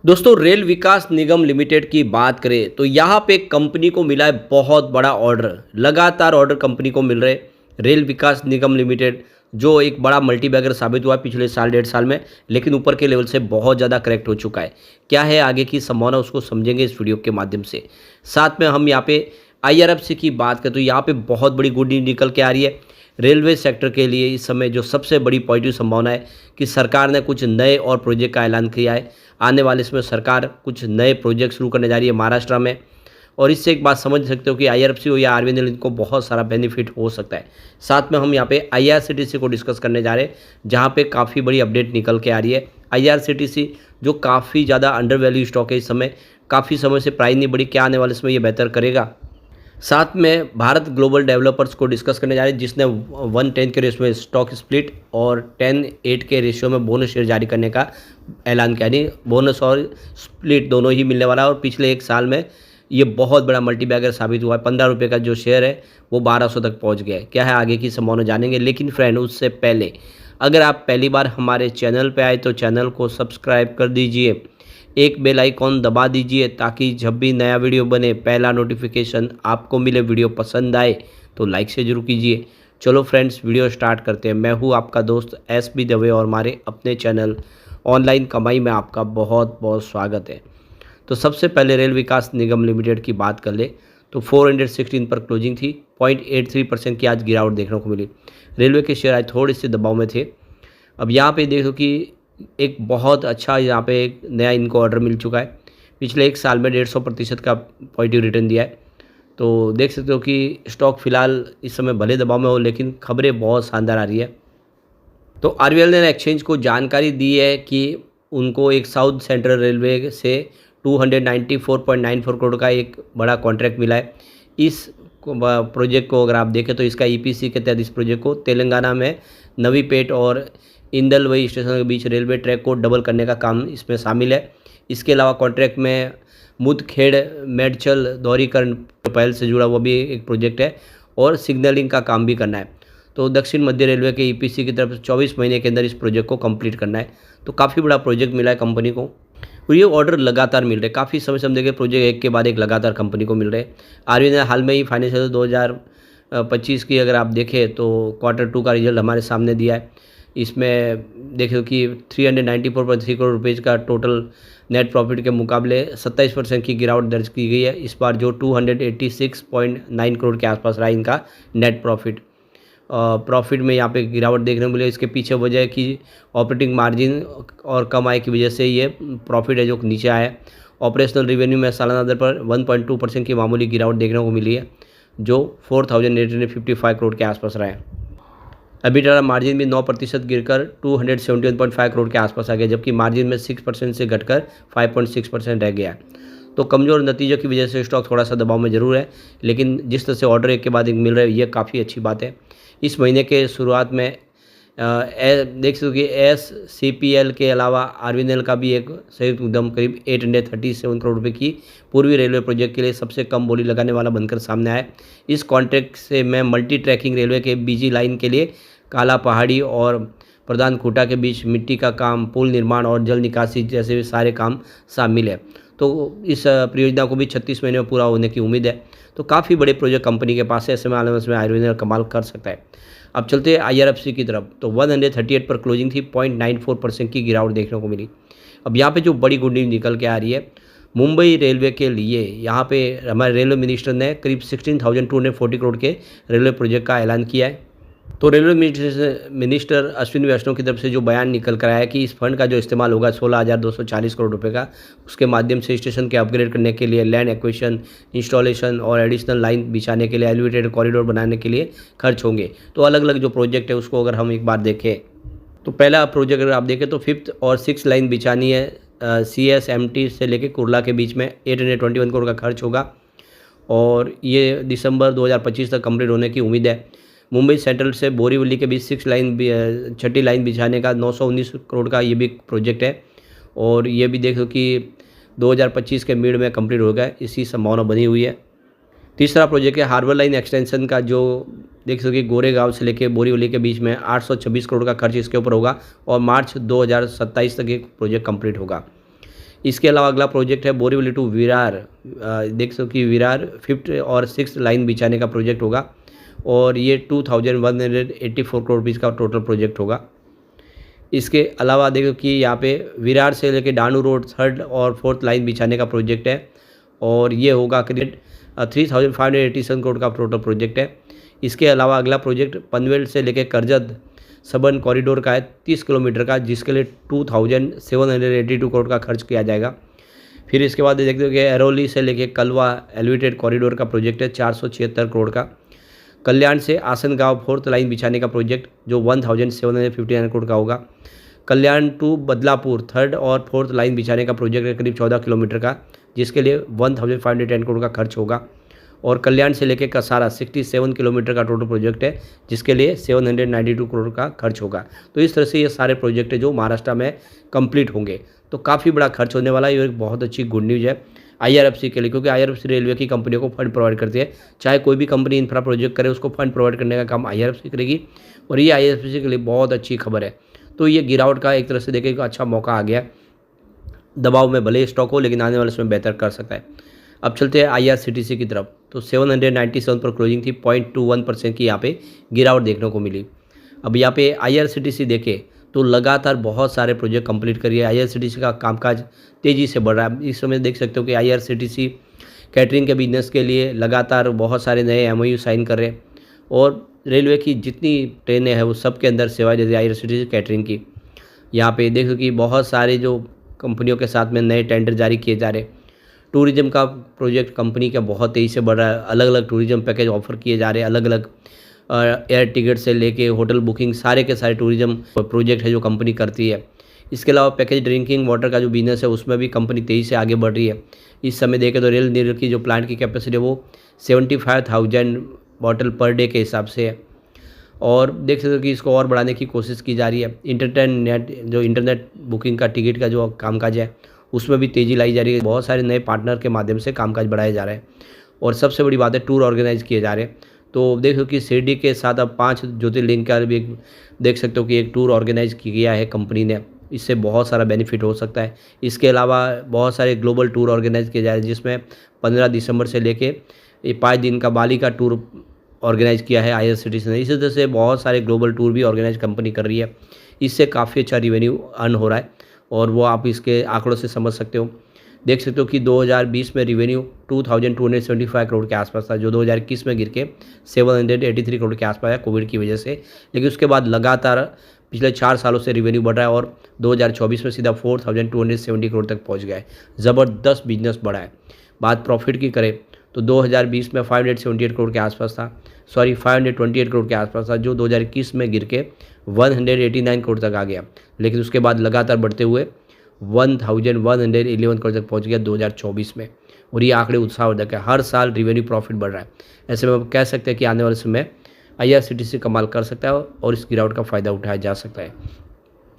दोस्तों रेल विकास निगम लिमिटेड की बात करें तो यहाँ पे कंपनी को मिला है बहुत बड़ा ऑर्डर। लगातार ऑर्डर कंपनी को मिल रहे। रेल विकास निगम लिमिटेड जो एक बड़ा मल्टीबैगर साबित हुआ पिछले साल डेढ़ साल में, लेकिन ऊपर के लेवल से बहुत ज़्यादा करेक्ट हो चुका है। क्या है आगे की संभावना, उसको समझेंगे इस वीडियो के माध्यम से। साथ में हम यहाँ पे IRFC की बात करें तो यहाँ पे बहुत बड़ी गुड न्यूज निकल के आ रही है रेलवे सेक्टर के लिए। इस समय जो सबसे बड़ी पॉजिटिव संभावना है कि सरकार ने कुछ नए और प्रोजेक्ट का ऐलान किया है। आने वाले इसमें सरकार कुछ नए प्रोजेक्ट शुरू करने जा रही है महाराष्ट्र में, और इससे एक बात समझ सकते हो कि IRFC हो या RVNL, इनको बहुत सारा बेनिफिट हो सकता है। साथ में हम यहाँ पे IRCTC को डिस्कस करने जा रहे हैं, जहाँ पे काफ़ी बड़ी अपडेट निकल के आ रही है। IRCTC जो काफ़ी ज़्यादा अंडर वैल्यू स्टॉक है इस समय, काफ़ी समय से प्राइस नहीं बढ़ी, क्या आने वाले समय ये बेहतर करेगा। साथ में भारत ग्लोबल डेवलपर्स को डिस्कस करने जा रहे हैं, जिसने 1:10 के रेशियो में स्टॉक स्प्लिट और 10:8 के रेशियो में बोनस शेयर जारी करने का ऐलान किया। यानी बोनस और स्प्लिट दोनों ही मिलने वाला है, और पिछले एक साल में ये बहुत बड़ा मल्टीबैगर साबित हुआ है। 15 रुपये का जो शेयर है वो 1200 तक पहुँच गया है। क्या है आगे की संभावना जानेंगे, लेकिन फ्रेंड उससे पहले अगर आप पहली बार हमारे चैनल पर आए तो चैनल को सब्सक्राइब कर दीजिए, एक बेल आइकॉन दबा दीजिए ताकि जब भी नया वीडियो बने पहला नोटिफिकेशन आपको मिले। वीडियो पसंद आए तो लाइक से जरूर कीजिए। चलो फ्रेंड्स वीडियो स्टार्ट करते हैं। मैं हूँ आपका दोस्त SB दवे और हमारे अपने चैनल ऑनलाइन कमाई में आपका बहुत बहुत स्वागत है। तो सबसे पहले रेल विकास निगम लिमिटेड की बात कर ले तो 416 पर क्लोजिंग थी। 0.83% की आज गिरावट देखने को मिली। रेलवे के शेयर आज थोड़े से दबाव में थे। अब यहाँ पे देखो कि एक बहुत अच्छा यहाँ पे एक नया इनको ऑर्डर मिल चुका है। पिछले एक साल में 150% का पॉजिटिव रिटर्न दिया है। तो देख सकते हो कि स्टॉक फिलहाल इस समय भले दबाव में हो, लेकिन खबरें बहुत शानदार आ रही है। तो RVNL ने एक्सचेंज को जानकारी दी है कि उनको एक साउथ सेंट्रल रेलवे से 294.94 करोड़ का एक बड़ा कॉन्ट्रैक्ट मिला है। इस प्रोजेक्ट को अगर आप देखें तो इसका EPC के तहत इस प्रोजेक्ट को तेलंगाना में नवीपेट और इंदलवई स्टेशन के बीच रेलवे ट्रैक को डबल करने का काम इसमें शामिल है। इसके अलावा कॉन्ट्रैक्ट में मुदखेड़ मेडचल दोहरीकरण पहल से जुड़ा हुआ भी एक प्रोजेक्ट है, और सिग्नलिंग का काम भी करना है। तो दक्षिण मध्य रेलवे के EPC की तरफ से 24 महीने के अंदर इस प्रोजेक्ट को कंप्लीट करना है। तो काफ़ी बड़ा प्रोजेक्ट मिला है कंपनी को, और ये ऑर्डर लगातार मिल रहे हैं। काफ़ी समय से हम देखें प्रोजेक्ट एक के बाद एक लगातार कंपनी को मिल रहे हैं। RVNL हाल में ही फाइनेंशियल 2025 की अगर आप देखें तो Q2 का रिजल्ट हमारे सामने दिया है। इसमें देखो कि 394.3 करोड़ रुपये का टोटल नेट प्रॉफिट के मुकाबले 27% की गिरावट दर्ज की गई है इस बार, जो 286.9 करोड़ के आसपास रहा इनका नेट प्रॉफिट। प्रॉफिट में यहाँ पे गिरावट देखने को मिली। इसके पीछे वजह है कि ऑपरेटिंग मार्जिन और कम आय की वजह से ये प्रॉफिट है जो नीचे आया है। ऑपरेशनल रेवेन्यू में सालाना दर पर 1.2% की मामूली गिरावट देखने को मिली है, जो 4,855 करोड़ के आसपास रहा है। EBITDA मार्जिन भी 9% गिरकर 271.5 करोड़ के आसपास आ गया, जबकि मार्जिन में 6% से घटकर 5.6% रह गया। तो कमज़ोर नतीजों की वजह से स्टॉक थोड़ा सा दबाव में ज़रूर है, लेकिन जिस तरह से ऑर्डर एक के बाद एक मिल रहे हैं ये काफ़ी अच्छी बात है। इस महीने के शुरुआत में देख सकते हो कि SCPL के अलावा RVNL का भी एक संयुक्त उद्यम करीब 837 करोड़ रुपये की पूर्वी रेलवे प्रोजेक्ट के लिए सबसे कम बोली लगाने वाला बनकर सामने आया। इस कॉन्ट्रैक्ट से मैं मल्टी ट्रैकिंग रेलवे के BG लाइन के लिए काला पहाड़ी और प्रधान खूटा के बीच मिट्टी का काम, पुल निर्माण और जल निकासी जैसे सारे काम शामिल है। तो इस परियोजना को भी 36 महीने में पूरा होने की उम्मीद है। तो काफ़ी बड़े प्रोजेक्ट कंपनी के पास है, ऐसे में आने में RVNL कमाल कर सकता है। अब चलते हैं IRFC की तरफ। तो 138 पर क्लोजिंग थी। 0.94% की गिरावट देखने को मिली। अब यहाँ पे जो बड़ी गुड न्यूज निकल के आ रही है मुंबई रेलवे के लिए, यहाँ पे हमारे रेलवे मिनिस्टर ने करीब 16,240 करोड़ के रेलवे प्रोजेक्ट का ऐलान किया है। तो रेलवे मिनिस्टर अश्विनी वैष्णव की तरफ से जो बयान निकल कर आया है कि इस फंड का जो इस्तेमाल होगा 16,240 करोड़ रुपए का, उसके माध्यम से स्टेशन के अपग्रेड करने के लिए, लैंड एक्विजिशन, इंस्टॉलेशन और एडिशनल लाइन बिछाने के लिए, एलिवेटेड कॉरिडोर बनाने के लिए खर्च होंगे। तो अलग अलग जो प्रोजेक्ट है उसको अगर हम एक बार देखें तो पहला प्रोजेक्ट अगर आप देखें तो 5th और 6th लाइन बिछानी है CSMT से लेकर कुर्ला के बीच में। 821 करोड़ का खर्च होगा, और ये दिसंबर 2025 तक कंप्लीट होने की उम्मीद है। मुंबई सेंट्रल से बोरीवली के बीच 6ठी लाइन बिछाने का 919 करोड़ का ये भी प्रोजेक्ट है, और ये भी देखो कि 2025 के मिड में कंप्लीट हो गया, इसी संभावना बनी हुई है। तीसरा प्रोजेक्ट है हार्बर लाइन एक्सटेंशन का, जो देख सकते गोरेगांव से लेकर बोरीवली के बीच में 826 करोड़ का खर्च इसके ऊपर होगा, और मार्च 2027 तक ये प्रोजेक्ट कंप्लीट होगा। इसके अलावा अगला प्रोजेक्ट है बोरीवली टू विरार। देख सकते हो कि विरार 5th और 6th लाइन बिछाने का प्रोजेक्ट होगा और ये 2184 करोड़ रुपीज़ का टोटल प्रोजेक्ट होगा। इसके अलावा देखो कि यहाँ पे विरार से लेके डानू रोड 3rd और 4th लाइन बिछाने का प्रोजेक्ट है और ये होगा करीब 3587 करोड़ का टोटल प्रोजेक्ट है। इसके अलावा अगला प्रोजेक्ट पनवेल से लेके करजत सबन कॉरिडोर का है 30 किलोमीटर का, जिसके लिए 2782 करोड़ का खर्च किया जाएगा। फिर इसके बाद देखते हो कि एरोली से लेके कलवा एलिवेटेड कॉरिडोर का प्रोजेक्ट है 476 करोड़ का। कल्याण से आसनगांव 4th लाइन बिछाने का प्रोजेक्ट जो 1759 करोड़ का होगा। कल्याण टू बदलापुर 3rd और 4th लाइन बिछाने का प्रोजेक्ट है करीब 14 किलोमीटर का, जिसके लिए 1510 करोड़ का खर्च होगा। और कल्याण से लेकर कसारा 67 किलोमीटर का टोटल प्रोजेक्ट है, जिसके लिए 792 करोड़ का खर्च होगा। तो इस तरह से ये सारे प्रोजेक्ट है जो महाराष्ट्र में कंप्लीट होंगे। तो काफ़ी बड़ा खर्च होने वाला है। ये एक बहुत अच्छी गुड न्यूज़ है IRFC के लिए, क्योंकि IRFC रेलवे की कंपनियों को फंड प्रोवाइड करती है। चाहे कोई भी कंपनी इंफ्रा प्रोजेक्ट करे, उसको फंड प्रोवाइड करने का काम IRFC करेगी और ये IRFC के लिए बहुत अच्छी खबर है। तो ये गिरावट का एक तरह से देखें अच्छा मौका आ गया। दबाव में भले स्टॉक हो, लेकिन आने वाले समय बेहतर कर सकता है। अब चलते हैं IRCTC की तरफ। तो 797 पर क्लोजिंग थी, 0.21% की यहाँ पे गिरावट देखने को मिली। अब यहाँ पे IRCTC देखें तो लगातार बहुत सारे प्रोजेक्ट कंप्लीट करिए। IRCTC का कामकाज तेज़ी से बढ़ रहा है। इस समय देख सकते हो कि IRCTC कैटरिंग के बिजनेस के लिए लगातार बहुत सारे नए MOU साइन कर रहे हैं और रेलवे की जितनी ट्रेनें हैं वो सब के अंदर सेवाएं दे रही है IRCTC कैटरिंग की। यहाँ पे देखो कि बहुत सारे जो कंपनियों के साथ में नए टेंडर जारी किए जा रहे हैं। टूरिज्म का प्रोजेक्ट कंपनी का बहुत तेज़ी से बढ़ रहा है। अलग अलग टूरिज्म पैकेज ऑफर किए जा रहे हैं। अलग अलग एयर टिकट से लेके होटल बुकिंग सारे के सारे टूरिज्म प्रोजेक्ट है जो कंपनी करती है। इसके अलावा पैकेज ड्रिंकिंग वाटर का जो बिजनेस है उसमें भी कंपनी तेज़ी से आगे बढ़ रही है। इस समय देखें तो रेल नीर की जो प्लांट की कैपेसिटी है वो 75,000 बॉटल पर डे के हिसाब से है और देख सकते हो कि इसको और बढ़ाने की कोशिश की जा रही है। इंटरनेट बुकिंग का टिकट का जो कामकाज है उसमें भी तेज़ी लाई जा रही है। बहुत सारे नए पार्टनर के माध्यम से कामकाज बढ़ाया जा रहा है और सबसे बड़ी बात है टूर ऑर्गेनाइज किए जा रहे हैं। तो देखो कि शिरडी के साथ अब 5 ज्योतिर्लिंग का भी देख सकते हो कि एक टूर ऑर्गेनाइज किया है कंपनी ने। इससे बहुत सारा बेनिफिट हो सकता है। इसके अलावा बहुत सारे ग्लोबल टूर ऑर्गेनाइज किए जा रहे हैं, जिसमें 15 दिसंबर से लेके ये 5 दिन का बाली का टूर ऑर्गेनाइज किया है IRCTC ने। इसी तरह से बहुत सारे ग्लोबल टूर भी ऑर्गेनाइज कंपनी कर रही है। इससे काफ़ी अच्छा रिवेन्यू अर्न हो रहा है और वो आप इसके आंकड़ों से समझ सकते हो। देख सकते हो कि 2020 में रिवेन्यू 2275 करोड़ के आसपास था, जो 2021 में गिर के 783 करोड़ के आसपास है कोविड की वजह से। लेकिन उसके बाद लगातार पिछले 4 सालों से रिवेन्यू बढ़ रहा है और 2024 में सीधा 4270 करोड़ तक पहुंच गया है। ज़बरदस्त बिजनेस बढ़ा है। बात प्रॉफिट की करें तो 2020 में 578 करोड़ के आसपास था, 528 करोड़ के आसपास था, जो 2021 में गिर के 189 करोड़ तक आ गया। लेकिन उसके बाद लगातार बढ़ते हुए 1111 करोड़ तक पहुंच गया 2024 में और ये आंकड़े उत्साहवर्धक है। हर साल रिवेन्यू प्रॉफिट बढ़ रहा है। ऐसे में हम कह सकते हैं कि आने वाले समय IRCTC कमाल कर सकता है और इस गिरावट का फ़ायदा उठाया जा सकता है।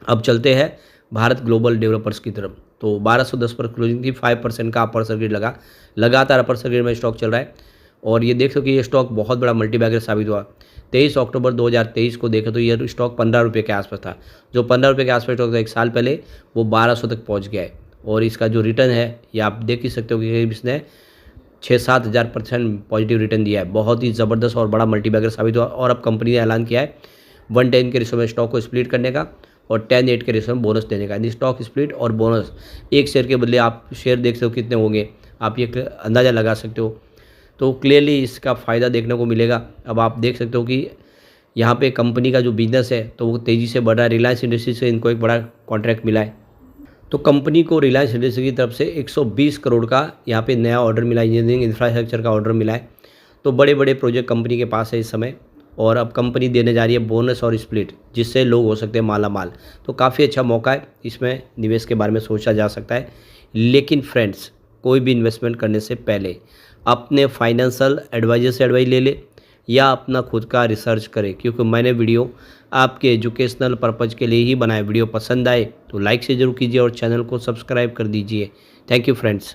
अब चलते हैं भारत ग्लोबल डेवलपर्स की तरफ। तो 1210 पर क्लोजिंग थी, 5% का अपर सर्किट लगा। लगातार अपर सर्किट में स्टॉक चल रहा है और ये देख सको कि ये स्टॉक बहुत बड़ा मल्टीबैगर साबित हुआ। 23 अक्टूबर 2023 को देखें तो ये स्टॉक 15 रुपये के आसपास था। जो 15 रुपये के आसपास स्टॉक था एक साल पहले, वो 1200 तक पहुँच गया है और इसका जो रिटर्न है ये आप देख ही सकते हो कि इसने 6-7 हज़ार % पॉजिटिव रिटर्न दिया है। बहुत ही ज़बरदस्त और बड़ा मल्टीबैगर साबित हुआ और अब कंपनी ने ऐलान किया है 110 के रेशो में स्टॉक को स्प्लिट करने का और 10-8 के रेशो में बोनस देने का। यानी स्टॉक स्प्लिट और बोनस, एक शेयर के बदले आप शेयर देख सकते हो कितने होंगे, आप ये अंदाज़ा लगा सकते हो। तो क्लियरली इसका फ़ायदा देखने को मिलेगा। अब आप देख सकते हो कि यहाँ पे कंपनी का जो बिजनेस है तो वो तेज़ी से बढ़ रहा है। रिलायंस इंडस्ट्री से इनको एक बड़ा कॉन्ट्रैक्ट मिला है। तो कंपनी को रिलायंस इंडस्ट्री की तरफ से 120 करोड़ का यहाँ पे नया ऑर्डर मिला है, इंजीनियरिंग इंफ्रास्ट्रक्चर का ऑर्डर मिला है। तो बड़े बड़े प्रोजेक्ट कंपनी के पास है इस समय और अब कंपनी देने जा रही है बोनस और स्प्लिट, जिससे लोग हो सकते हैं माला माल। तो काफ़ी अच्छा मौका है, इसमें निवेश के बारे में सोचा जा सकता है। लेकिन फ्रेंड्स, कोई भी इन्वेस्टमेंट करने से पहले अपने फाइनेंशियल एडवाइजर से एडवाइस ले ले या अपना खुद का रिसर्च करें, क्योंकि मैंने वीडियो आपके एजुकेशनल पर्पज़ के लिए ही बनाया। वीडियो पसंद आए तो लाइक से ज़रूर कीजिए और चैनल को सब्सक्राइब कर दीजिए। Thank you friends.